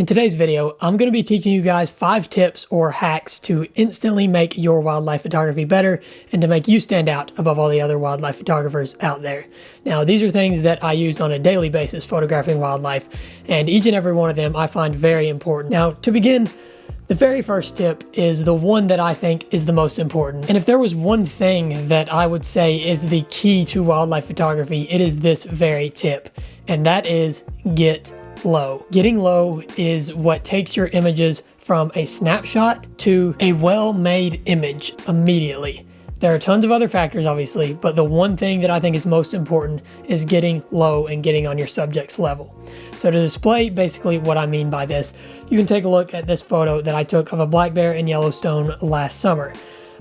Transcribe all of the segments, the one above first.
In today's video, I'm going to be teaching you guys 5 tips or hacks to instantly make your wildlife photography better and to make you stand out above all the other wildlife photographers out there. Now, these are things that I use on a daily basis photographing wildlife, and each and every one of them I find very important. Now, to begin, the very first tip is the one that I think is the most important. And if there was one thing that I would say is the key to wildlife photography, it is this very tip, and that is get low. Getting low is what takes your images from a snapshot to a well-made image immediately. There are tons of other factors, obviously, but the one thing that I think is most important is getting low and getting on your subject's level. So to display basically what I mean by this, you can take a look at this photo that I took of a black bear in Yellowstone last summer.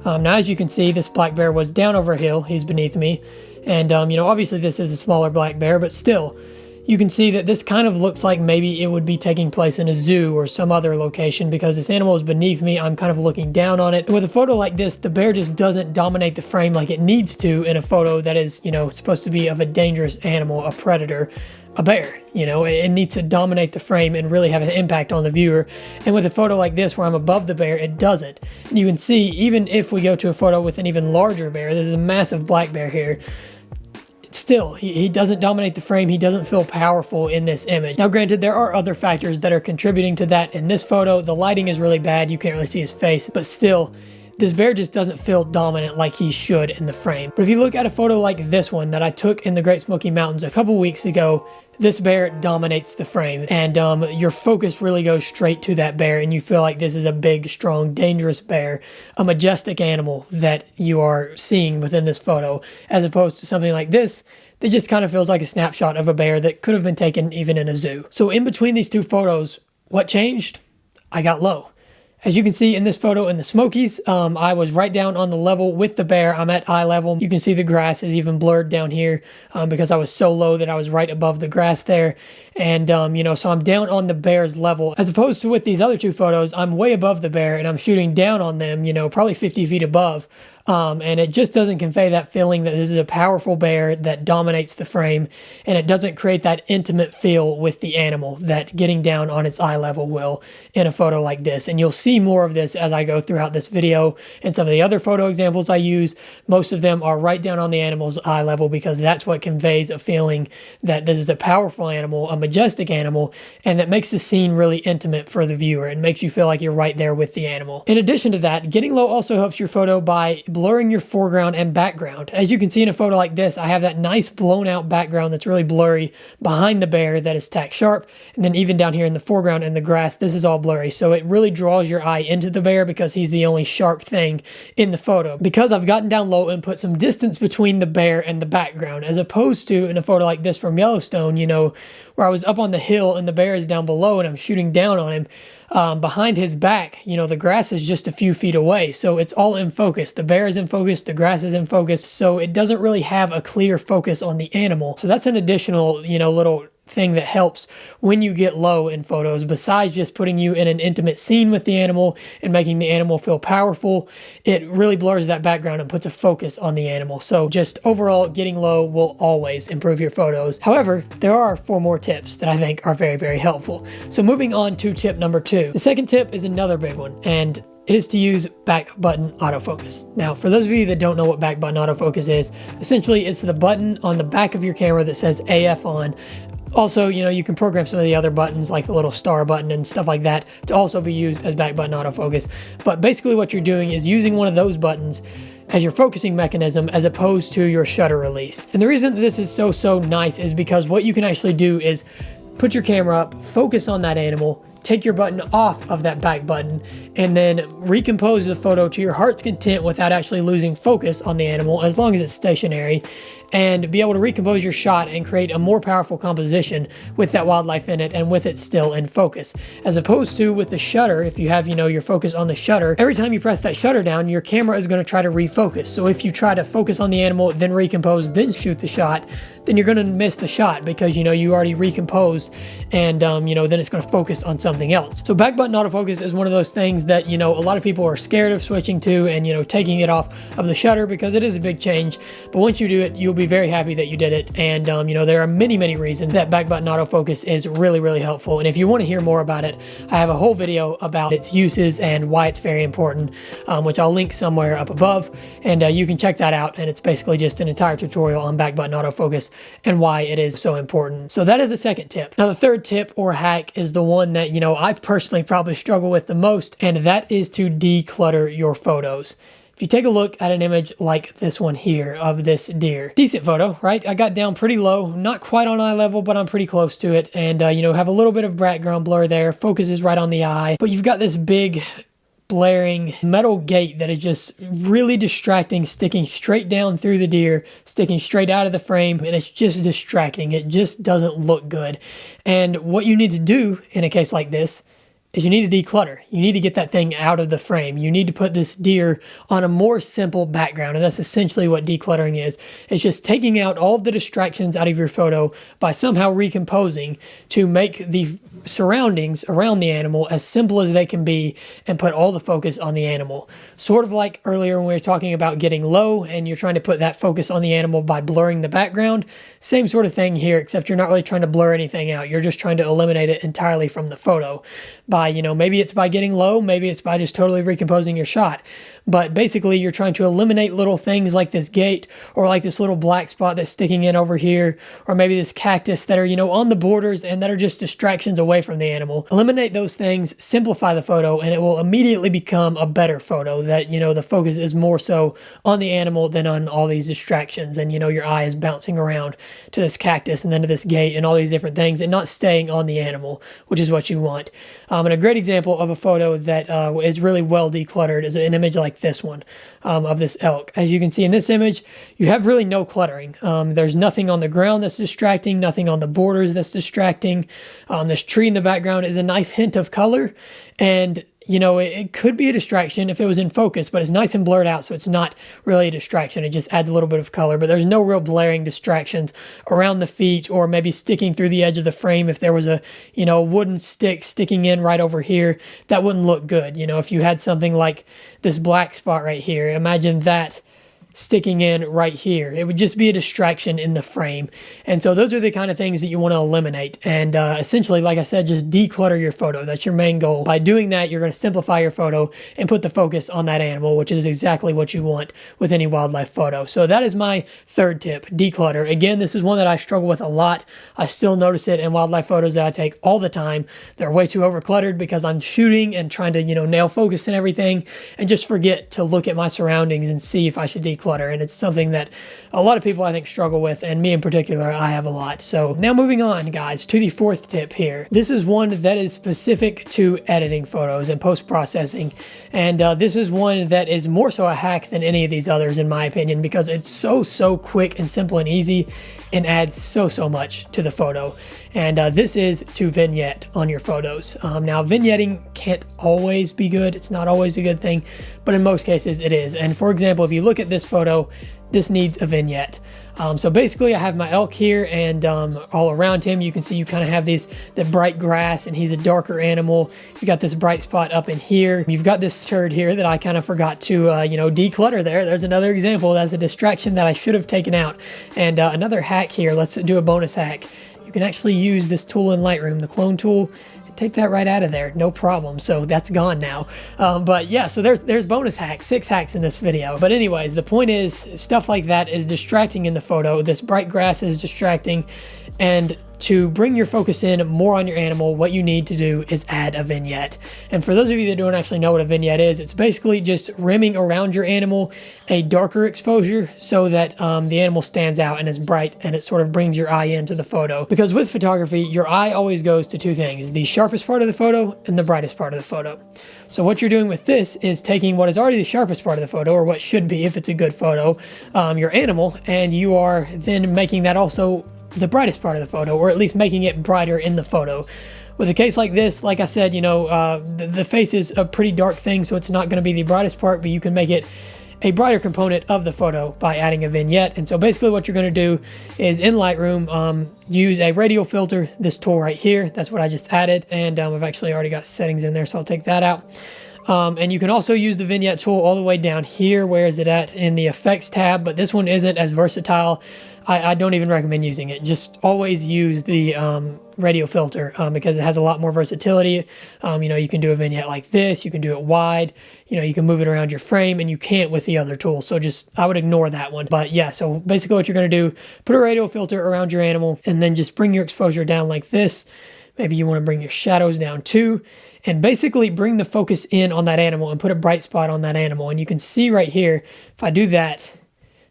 Now, as you can see, this black bear was down over a hill. He's beneath me. And, obviously this is a smaller black bear, but still, you can see that this kind of looks like maybe it would be taking place in a zoo or some other location because this animal is beneath me. I'm kind of looking down on it. And with a photo like this, the bear just doesn't dominate the frame like it needs to in a photo that is, supposed to be of a dangerous animal, a predator, a bear. It needs to dominate the frame and really have an impact on the viewer. And with a photo like this where I'm above the bear, it doesn't. And you can see, even if we go to a photo with an even larger bear, there's a massive black bear here, still, he doesn't dominate the frame. He doesn't feel powerful in this image. Now, granted, there are other factors that are contributing to that. In this photo, the lighting is really bad. You can't really see his face, but still, this bear just doesn't feel dominant like he should in the frame. But if you look at a photo like this one that I took in the Great Smoky Mountains a couple weeks ago, this bear dominates the frame, and your focus really goes straight to that bear, and you feel like this is a big, strong, dangerous bear, a majestic animal that you are seeing within this photo, as opposed to something like this that just kind of feels like a snapshot of a bear that could have been taken even in a zoo. So in between these two photos, what changed? I got low. As you can see in this photo in the Smokies, I was right down on the level with the bear. I'm at eye level. You can see the grass is even blurred down here because I was so low that I was right above the grass there. And, so I'm down on the bear's level. As opposed to with these other two photos, I'm way above the bear and I'm shooting down on them, probably 50 feet above. And it just doesn't convey that feeling that this is a powerful bear that dominates the frame, and it doesn't create that intimate feel with the animal that getting down on its eye level will in a photo like this. And you'll see more of this as I go throughout this video and some of the other photo examples I use. Most of them are right down on the animal's eye level because that's what conveys a feeling that this is a powerful animal, a majestic animal, and that makes the scene really intimate for the viewer. It makes you feel like you're right there with the animal. In addition to that, getting low also helps your photo by blurring your foreground and background. As you can see in a photo like this, I have that nice blown out background that's really blurry behind the bear that is tack sharp, and then even down here in the foreground and the grass, this is all blurry. So it really draws your eye into the bear because he's the only sharp thing in the photo. Because I've gotten down low and put some distance between the bear and the background, as opposed to in a photo like this from Yellowstone, where I was up on the hill and the bear is down below and I'm shooting down on him. Behind his back, the grass is just a few feet away. So it's all in focus. The bear is in focus, the grass is in focus. So it doesn't really have a clear focus on the animal. So that's an additional, little thing that helps when you get low in photos, besides just putting you in an intimate scene with the animal and making the animal feel powerful. It really blurs that background and puts a focus on the animal. So just overall, getting low will always improve your photos. However, there are 4 more tips that I think are very, very helpful. So moving on to tip number 2. The second tip is another big one, and it is to use back button autofocus. Now, for those of you that don't know what back button autofocus is, essentially it's the button on the back of your camera that says AF on. Also, you can program some of the other buttons like the little star button and stuff like that to also be used as back button autofocus. But basically what you're doing is using one of those buttons as your focusing mechanism as opposed to your shutter release. And the reason that this is so nice is because what you can actually do is put your camera up, focus on that animal, take your button off of that back button, and then recompose the photo to your heart's content without actually losing focus on the animal, as long as it's stationary, and be able to recompose your shot and create a more powerful composition with that wildlife in it and with it still in focus. As opposed to with the shutter, if you have, your focus on the shutter, every time you press that shutter down, your camera is going to try to refocus. So if you try to focus on the animal, then recompose, then shoot the shot, then you're going to miss the shot because, you already recomposed, and, then it's going to focus on something something else. So back button autofocus is one of those things that, you know, a lot of people are scared of switching to and, you know, taking it off of the shutter because it is a big change. But once you do it, you'll be very happy that you did it. And, you know, there are many, many reasons that back button autofocus is really, really helpful. And if you want to hear more about it, I have a whole video about its uses and why it's very important, which I'll link somewhere up above. And you can check that out. And it's basically just an entire tutorial on back button autofocus and why it is so important. So that is the second tip. Now, the third tip or hack is the one that, you know, I personally probably struggle with the most, and that is to declutter your photos. If you take a look at an image like this one here of this deer, decent photo, right? I got down pretty low, not quite on eye level, but I'm pretty close to it. And, you know, have a little bit of background blur there. Focus is right on the eye, but you've got this big blaring metal gate that is just really distracting, sticking straight down through the deer, sticking straight out of the frame, and it's just distracting. It just doesn't look good. And what you need to do in a case like this is you need to declutter. You need to get that thing out of the frame. You need to put this deer on a more simple background, and that's essentially what decluttering is. It's just taking out all of the distractions out of your photo by somehow recomposing to make the surroundings around the animal as simple as they can be and put all the focus on the animal. Sort of like earlier when we were talking about getting low and you're trying to put that focus on the animal by blurring the background. Same sort of thing here, except you're not really trying to blur anything out. You're just trying to eliminate it entirely from the photo by, you know, maybe it's by getting low, maybe it's by just totally recomposing your shot. But basically, you're trying to eliminate little things like this gate or like this little black spot that's sticking in over here, or maybe this cactus that are, you know, on the borders and that are just distractions away from the animal. Eliminate those things, simplify the photo, and it will immediately become a better photo that, you know, the focus is more so on the animal than on all these distractions. And, you know, your eye is bouncing around to this cactus and then to this gate and all these different things and not staying on the animal, which is what you want. And a great example of a photo that is really well decluttered is an image like this one of this elk. As you can see in this image, you have really no cluttering. There's nothing on the ground that's distracting, nothing on the borders that's distracting. This tree in the background is a nice hint of color, and you know, it could be a distraction if it was in focus, but it's nice and blurred out, so it's not really a distraction. It just adds a little bit of color, but there's no real blaring distractions around the feet or maybe sticking through the edge of the frame. If there was a, you know, wooden stick sticking in right over here, that wouldn't look good. You know, if you had something like this black spot right here, imagine that sticking in right here. It would just be a distraction in the frame. And so those are the kind of things that you want to eliminate. And essentially, like I said, just declutter your photo. That's your main goal. By doing that, you're going to simplify your photo and put the focus on that animal, which is exactly what you want with any wildlife photo. So that is my third tip, declutter. Again, this is one that I struggle with a lot. I still notice it in wildlife photos that I take all the time. They're way too overcluttered because I'm shooting and trying to, you know, nail focus and everything, and just forget to look at my surroundings and see if I should declutter. And it's something that a lot of people, I think, struggle with, and me in particular, I have a lot. So now moving on, guys, to the fourth tip here. This is one that is specific to editing photos and post-processing, and this is one that is more so a hack than any of these others, in my opinion, because it's so quick and simple and easy and adds so much to the photo. And this is to vignette on your photos. Now, vignetting can't always be good. It's not always a good thing, but in most cases it is. And for example, if you look at this photo, this needs a vignette. So basically I have my elk here, and all around him you can see you kind of have the bright grass, and he's a darker animal. You got this bright spot up in here. You've got this turd here that I kind of forgot to you know, declutter there. There's another example. That's a distraction that I should have taken out. And another hack here, let's do a bonus hack. You can actually use this tool in Lightroom, the clone tool, and take that right out of there, no problem. So that's gone now. But yeah, so there's bonus hacks, 6 hacks in this video. But anyways, the point is, stuff like that is distracting in the photo. This bright grass is distracting, and to bring your focus in more on your animal, what you need to do is add a vignette. And for those of you that don't actually know what a vignette is, it's basically just rimming around your animal a darker exposure so that the animal stands out and is bright, and it sort of brings your eye into the photo. Because with photography, your eye always goes to 2 things, the sharpest part of the photo and the brightest part of the photo. So what you're doing with this is taking what is already the sharpest part of the photo, or what should be if it's a good photo, your animal, and you are then making that also the brightest part of the photo, or at least making it brighter in the photo. With a case like this, like I said, you know, the face is a pretty dark thing, so it's not going to be the brightest part, but you can make it a brighter component of the photo by adding a vignette. And so basically what you're going to do is in Lightroom, use a radial filter, this tool right here. That's what I just added. And I've actually already got settings in there, so I'll take that out. And you can also use the vignette tool all the way down here. Where is it at? In the effects tab, but this one isn't as versatile. I don't even recommend using it. Just always use the radial filter because it has a lot more versatility. You can do a vignette like this. You can do it wide. You can move it around your frame, and you can't with the other tool. So I would ignore that one. But yeah, so basically what you're going to do, put a radial filter around your animal, and then just bring your exposure down like this. Maybe you want to bring your shadows down too. And basically bring the focus in on that animal and put a bright spot on that animal. And you can see right here, if I do that,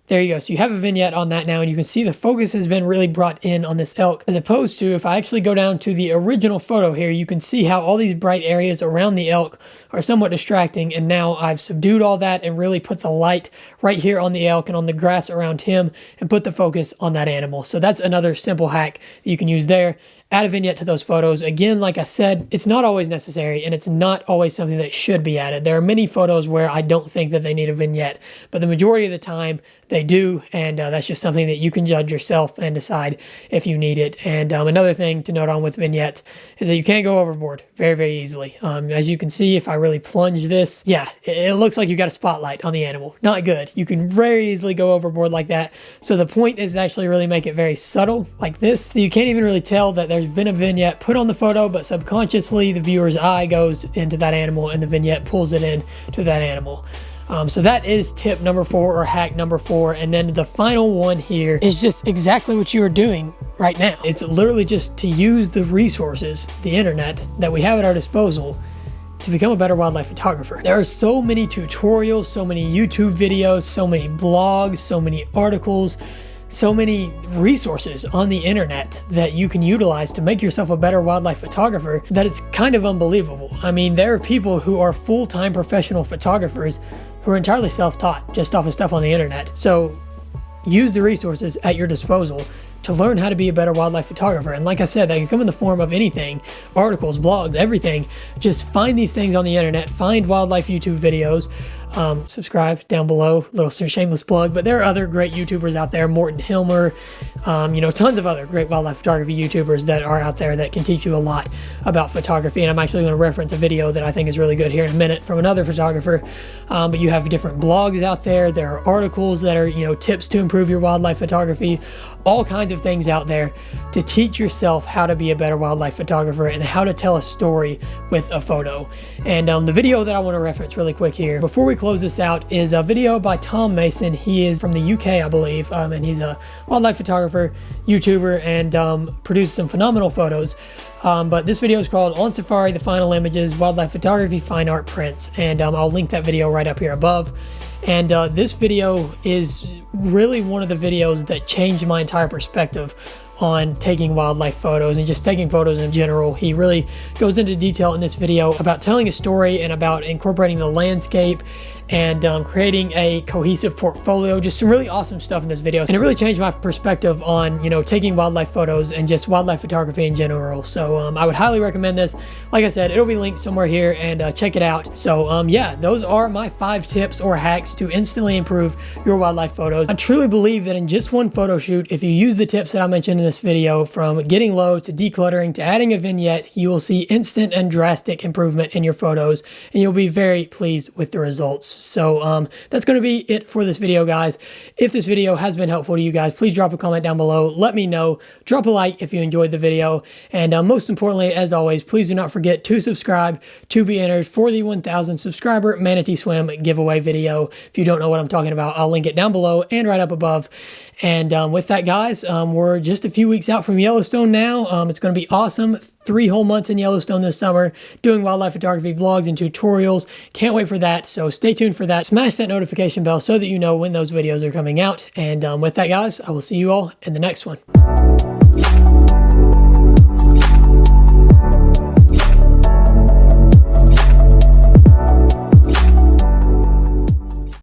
there you go. So you have a vignette on that now, and you can see the focus has been really brought in on this elk, as opposed to if I actually go down to the original photo here, you can see how all these bright areas around the elk are somewhat distracting. And now I've subdued all that and really put the light right here on the elk and on the grass around him and put the focus on that animal. So that's another simple hack that you can use there. Add a vignette to those photos. Again, like I said, it's not always necessary, and it's not always something that should be added. There are many photos where I don't think that they need a vignette, but the majority of the time they do, and that's just something that you can judge yourself and decide if you need it. And another thing to note on with vignettes is that you can't go overboard very, very easily. As you can see, if I really plunge this, yeah, it looks like you got a spotlight on the animal. Not good. You can very easily go overboard like that. So the point is to actually really make it very subtle like this. So you can't even really tell that there's been a vignette put on the photo, but subconsciously the viewer's eye goes into that animal and the vignette pulls it in to that animal. So that is tip number 4, or hack number 4. And then the final one here is just exactly what you are doing right now. It's literally just to use the resources, the internet, that we have at our disposal to become a better wildlife photographer. There are so many tutorials, so many YouTube videos, so many blogs, so many articles, so many resources on the internet that you can utilize to make yourself a better wildlife photographer that it's kind of unbelievable. I mean, there are people who are full-time professional photographers who are entirely self-taught just off of stuff on the internet. So use the resources at your disposal to learn how to be a better wildlife photographer. And like I said, that can come in the form of anything, articles, blogs, everything. Just find these things on the internet, find wildlife YouTube videos, subscribe down below, little shameless plug, but there are other great YouTubers out there, Morton Hilmer, tons of other great wildlife photography YouTubers that are out there that can teach you a lot about photography. And I'm actually going to reference a video that I think is really good here in a minute from another photographer. But you have different blogs out there. There are articles that are, tips to improve your wildlife photography, all kinds of things out there to teach yourself how to be a better wildlife photographer and how to tell a story with a photo. And the video that I want to reference really quick here before we close this out is a video by Tom Mason. He is from the UK, I believe, and he's a wildlife photographer, YouTuber, and produces some phenomenal photos. But this video is called On Safari, the Final Images, Wildlife Photography, Fine Art Prints. And I'll link that video right up here above. And this video is really one of the videos that changed my entire perspective on taking wildlife photos and just taking photos in general. He really goes into detail in this video about telling a story and about incorporating the landscape and creating a cohesive portfolio. Just some really awesome stuff in this video, and it really changed my perspective on taking wildlife photos and just wildlife photography in general. So I would highly recommend this. Like I said, it'll be linked somewhere here, and check it out. So yeah, those are my 5 tips or hacks to instantly improve your wildlife photos. I truly believe that in just one photo shoot, if you use the tips that I mentioned in this video, from getting low to decluttering to adding a vignette, you will see instant and drastic improvement in your photos, and you'll be very pleased with the results. So that's going to be it for this video, guys. If this video has been helpful to you guys, please drop a comment down below. Let me know. Drop a like if you enjoyed the video. And most importantly, as always, please do not forget to subscribe to be entered for the 1,000 subscriber Manatee Swim giveaway video. If you don't know what I'm talking about, I'll link it down below and right up above. And with that, guys, we're just a few weeks out from Yellowstone now. It's going to be awesome. 3 whole months in Yellowstone this summer, doing wildlife photography vlogs and tutorials. Can't wait for that, so stay tuned for that. Smash that notification bell so that you know when those videos are coming out. And with that, guys, I will see you all in the next one.